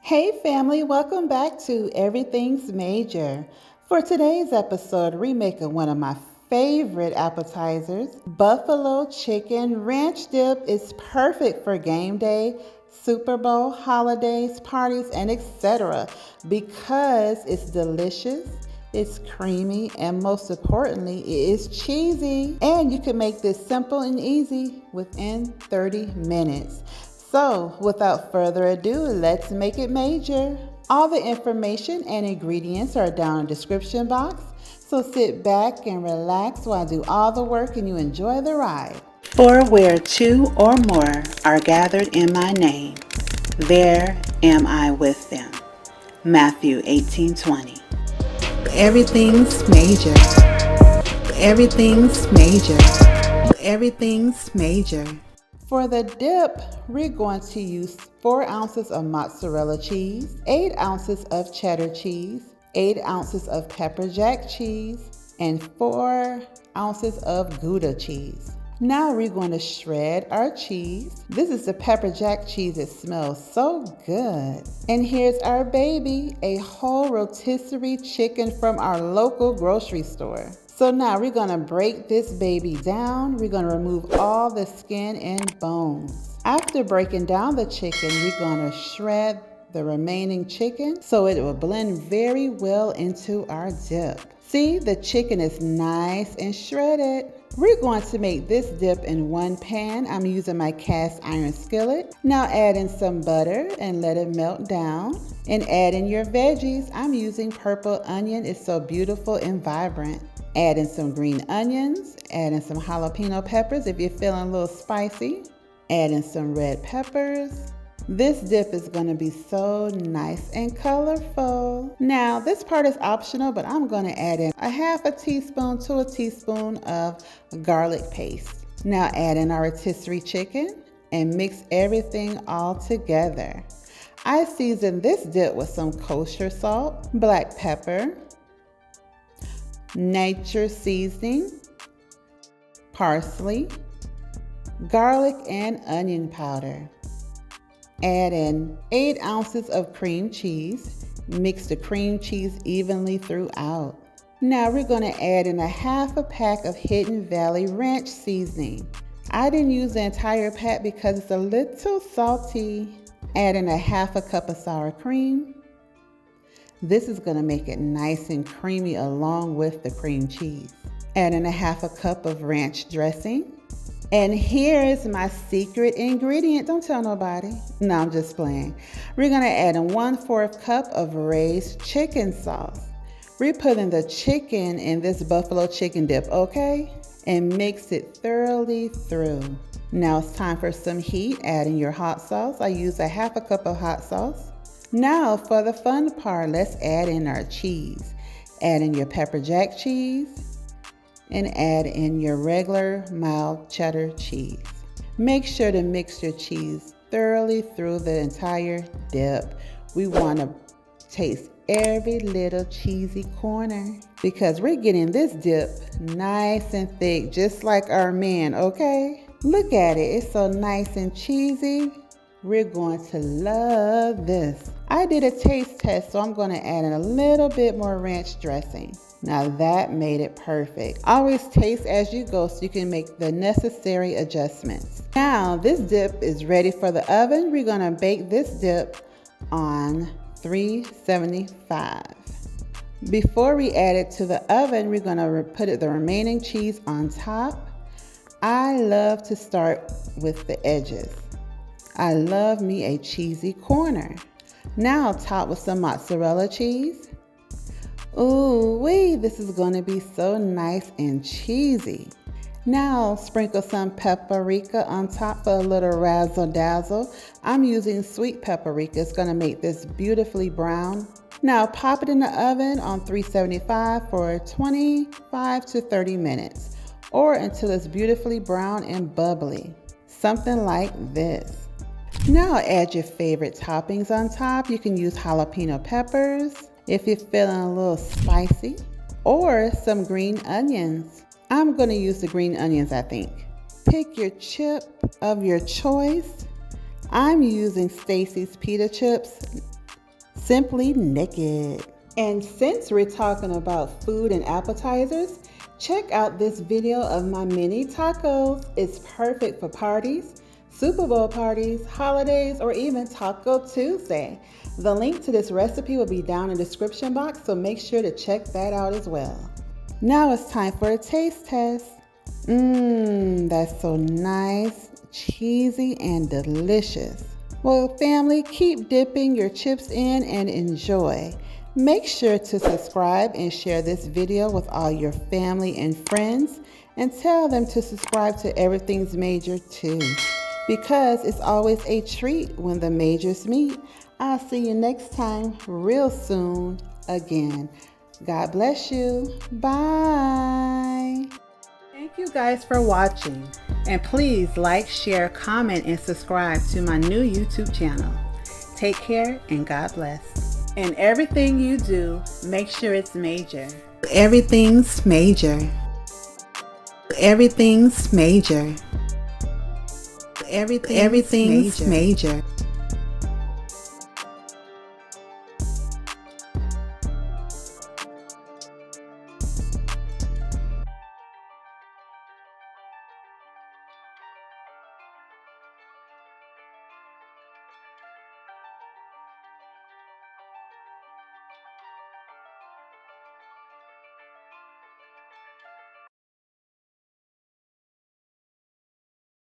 Hey family, welcome back to Everything's Major. For today's episode, remaking one of my favorite appetizers, buffalo chicken ranch dip is perfect for game day, Super Bowl, holidays, parties, and etc. because it's delicious, it's creamy, and most importantly, it is cheesy. And you can make this simple and easy within 30 minutes. So, without further ado, let's make it major. All the information and ingredients are down in the description box, so sit back and relax while I do all the work and you enjoy the ride. For where two or more are gathered in my name, there am I with them. Matthew 18:20. Everything's major. Everything's major. Everything's major. For the dip, we're going to use 4 ounces of mozzarella cheese, 8 ounces of cheddar cheese, 8 ounces of pepper jack cheese, and 4 ounces of Gouda cheese. Now we're going to shred our cheese. This is the pepper jack cheese. It smells so good. And here's our baby, a whole rotisserie chicken from our local grocery store. So now we're going to break this baby down. We're going to remove all the skin and bones. After breaking down the chicken, we're going to shred the remaining chicken so it will blend very well into our dip. See, the chicken is nice and shredded. We're going to make this dip in one pan. I'm using my cast iron skillet. Now add in some butter and let it melt down. And add in your veggies. I'm using purple onion. It's so beautiful and vibrant. Add in some green onions, add in some jalapeno peppers if you're feeling a little spicy. Add in some red peppers. This dip is going to be so nice and colorful. Now, this part is optional, but I'm going to add in a half a teaspoon to a teaspoon of garlic paste. Now add in our rotisserie chicken and mix everything all together. I season this dip with some kosher salt, black pepper, nature seasoning, parsley, garlic and onion powder. Add in 8 ounces of cream cheese. Mix the cream cheese evenly throughout. Now we're going to add in a half a pack of Hidden Valley ranch seasoning. I didn't use the entire pack because it's a little salty. Add in a half a cup of sour cream. This is going to make it nice and creamy along with the cream cheese. Add in a half a cup of ranch dressing. And here is my secret ingredient. Don't tell nobody. No, I'm just playing. We're going to add in 1/4 cup of raised chicken sauce. We're putting the chicken in this buffalo chicken dip, okay? And mix it thoroughly through. Now it's time for some heat. Add in your hot sauce. I use a half a cup of hot sauce. Now for the fun part, let's add in our cheese. Add in your pepper jack cheese and add in your regular mild cheddar cheese. Make sure to mix your cheese thoroughly through the entire dip. We want to taste every little cheesy corner because we're getting this dip nice and thick, just like our man, okay? Look at it, it's so nice and cheesy. We're going to love this. I did a taste test, so I'm going to add in a little bit more ranch dressing. Now that made it perfect. Always taste as you go so you can make the necessary adjustments. Now this dip is ready for the oven. We're going to bake this dip on 375. Before we add it to the oven, we're going to put the remaining cheese on top. I love to start with the edges. I love me a cheesy corner. Now top with some mozzarella cheese. Ooh wee, this is going to be so nice and cheesy. Now sprinkle some paprika on top for a little razzle dazzle. I'm using sweet paprika. It's going to make this beautifully brown. Now pop it in the oven on 375 for 25 to 30 minutes or until it's beautifully brown and bubbly. Something like this. Now add your favorite toppings on top. You can use jalapeno peppers if you're feeling a little spicy, or some green onions. I'm going to use the green onions, I think. Pick your chip of your choice. I'm using Stacy's pita chips. simply naked. And since we're talking about food and appetizers, check out this video of my mini tacos. It's perfect for parties, Super Bowl parties, holidays, or even Taco Tuesday. The link to this recipe will be down in the description box, so make sure to check that out as well. Now it's time for a taste test. That's so nice, cheesy, and delicious. Well, family, keep dipping your chips in and enjoy. Make sure to subscribe and share this video with all your family and friends, and tell them to subscribe to Everything's Major too, because it's always a treat when the majors meet. I'll see you next time real soon again. God bless you. Bye. Thank you guys for watching. And please like, share, comment, and subscribe to my new YouTube channel. Take care and God bless. And everything you do, make sure it's major. Everything's major. Everything's major. Everything's major.